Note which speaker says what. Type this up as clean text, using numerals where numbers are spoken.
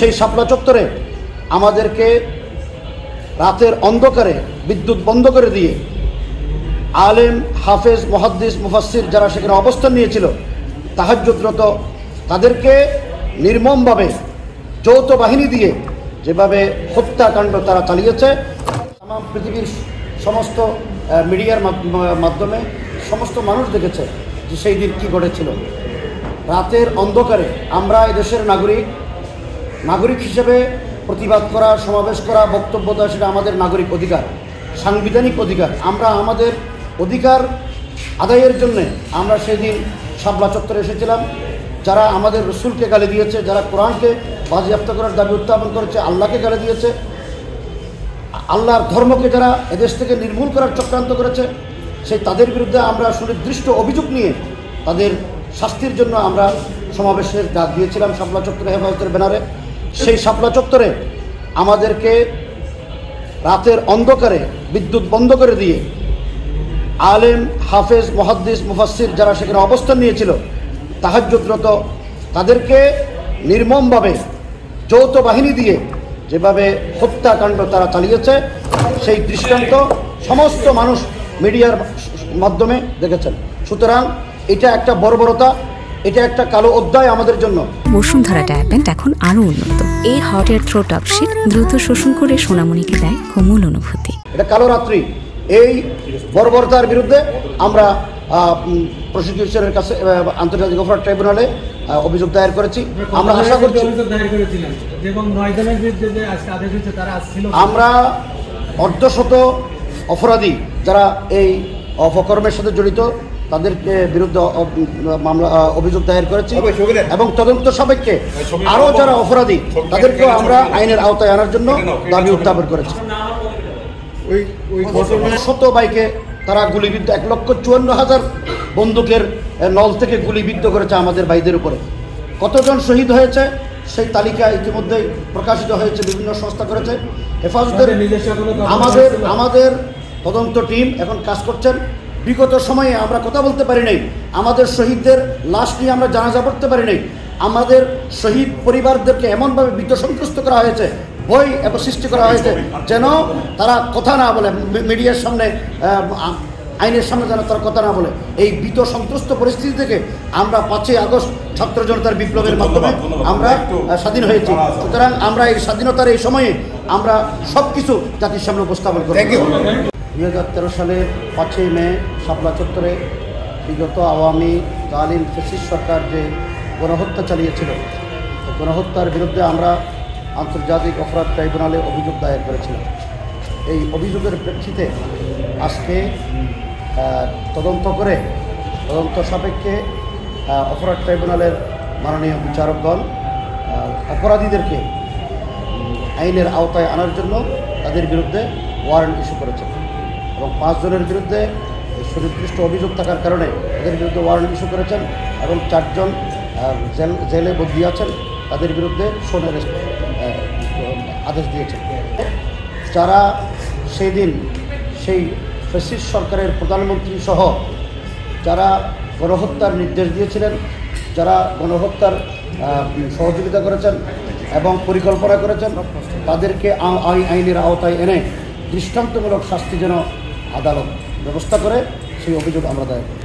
Speaker 1: সেই শাপলা চত্বরে আমাদেরকে রাতের অন্ধকারে বিদ্যুৎ বন্ধ করে দিয়ে আলেম, হাফেজ, মুহাদ্দিস, মুফাসসির যারা সেখানে অবস্থান নিয়েছিল তাহাজ্জুদরত তাদেরকে নির্মমভাবে যৌথ বাহিনী দিয়ে যেভাবে হত্যাকাণ্ড তারা চালিয়েছে, তামাম পৃথিবীর সমস্ত মিডিয়ার মাধ্যমে সমস্ত মানুষ দেখেছে যে সেই দিন কী ঘটেছিল। রাতের অন্ধকারে আমরা এদেশের নাগরিক হিসেবে প্রতিবাদ করা, সমাবেশ করা, বক্তব্য দেওয়া সেটা আমাদের নাগরিক অধিকার, সাংবিধানিক অধিকার। আমরা আমাদের অধিকার আদায়ের জন্যে আমরা সেদিন শাপলা চত্বরে এসেছিলাম। যারা আমাদের রসুলকে গালি দিয়েছে, যারা কোরআনকে বাজেয়াপ্ত করার দাবি উত্থাপন করেছে, আল্লাহকে গালি দিয়েছে, আল্লাহর ধর্মকে যারা এদেশ থেকে নির্মূল করার চক্রান্ত করেছে, সেই তাদের বিরুদ্ধে আমরা সুনির্দিষ্ট অভিযোগ নিয়ে তাদের শাস্তির জন্য আমরা সমাবেশের ডাক দিয়েছিলাম শাপলা চত্বরে হেফাজতের ব্যানারে। সেই শাপলা চত্বরে আমাদেরকে রাতের অন্ধকারে বিদ্যুৎ বন্ধ করে দিয়ে আলেম, হাফেজ, মুহাদ্দিস, মুফাসসির যারা সেখানে অবস্থান নিয়েছিল তাহাজ্জুদরত তাদেরকে নির্মমভাবে যৌথ বাহিনী দিয়ে যেভাবে হত্যাকাণ্ড তারা চালিয়েছে, সেই দৃষ্টান্ত সমস্ত মানুষ মিডিয়ার মাধ্যমে দেখেছেন। সুতরাং এটা একটা বর্বরতা, এটা একটা কালো অধ্যায় আমাদের জন্য।
Speaker 2: বসুন্ধরা ডায়াপেন্ট এখন আরো উন্নত। এই হট এয়ার থ্রো টপশিট দ্রুত শোষণ করে সোনামণিকে দেয় কোমল অনুভূতি।
Speaker 1: এটা কালো রাত্রি। এই বর্বরতার বিরুদ্ধে আমরা প্রসিকিউশনের কাছে আন্তর্জাতিক অপরাধ ট্রাইব্যুনালে অভিযোগ দায়ের করেছি। আমরা আশা করছি আমরা অর্ধশত অপরাধী যারা এই অপকর্মের সাথে জড়িত তাদের বিরুদ্ধে মামলা অভিযোগ দায়ের করেছি এবং তদন্ত সাপেক্ষে আরও যারা অপরাধী তাদেরকেও আমরা আইনের আওতায় আনার জন্য দাবি উত্থাপন করেছি। শত বাইকে তারা গুলিবিদ্ধ, 1,54,000 বন্দুকের নল থেকে গুলিবিদ্ধ করেছে আমাদের ভাইদের উপরে। কতজন শহীদ হয়েছে সেই তালিকা ইতিমধ্যেই প্রকাশিত হয়েছে, বিভিন্ন সংস্থা করেছে। হেফাজতের আমাদের তদন্ত টিম এখন কাজ করছেন। বিগত সময়ে আমরা কথা বলতে পারি নাই, আমাদের শহীদদের লাশ নিয়ে আমরা জানাজা পড়তে পারি নাই। আমাদের শহীদ পরিবারদেরকে এমনভাবে ভীত সন্ত্রস্ত করা হয়েছে, ভয় এবং সৃষ্টি করা হয়েছে যেন তারা কথা না বলে, মিডিয়ার সামনে, আইনের সামনে যেন তারা কথা না বলে। এই ভীত সন্ত্রস্ত পরিস্থিতি থেকে আমরা 5ই আগস্ট ছাত্র জনতার বিপ্লবের মাধ্যমে আমরা স্বাধীন হয়েছি। সুতরাং আমরা এই স্বাধীনতার এই সময়ে আমরা সব কিছু জাতির সামনে উপস্থাপন করি। 2013 সালের 5ই মে শাপলা চত্বরে বিগত আওয়ামী জালিম ফ্যাসিস্ট সরকার যে গণহত্যা চালিয়েছিল, গণহত্যার বিরুদ্ধে আমরা আন্তর্জাতিক অপরাধ ট্রাইব্যুনালে অভিযোগ দায়ের করেছিলাম। এই অভিযোগের প্রেক্ষিতে আজকে তদন্ত সাপেক্ষে অপরাধ ট্রাইব্যুনালের মাননীয় বিচারকগণ অপরাধীদেরকে আইনের আওতায় আনার জন্য তাদের বিরুদ্ধে ওয়ারেন্ট ইস্যু করেছেন এবং 5 জনের বিরুদ্ধে সুনির্দিষ্ট অভিযোগ থাকার কারণে তাদের বিরুদ্ধে ওয়ারেন্ট ইস্যু করেছেন এবং 4 জন জেলে বন্দী আছেন, তাদের বিরুদ্ধে শোন অ্যারেস্ট আদেশ দিয়েছেন। যারা সেই দিন সেই ফ্যাসিস্ট সরকারের প্রধানমন্ত্রী সহ যারা গণহত্যার নির্দেশ দিয়েছিলেন, যারা গণহত্যার সহযোগিতা করেছেন এবং পরিকল্পনা করেছেন, তাদেরকে আইনের আওতায় এনে দৃষ্টান্তমূলক শাস্তি যেন আদালত ব্যবস্থা করে সেই অভিযোগ আমরা দায়ের করি।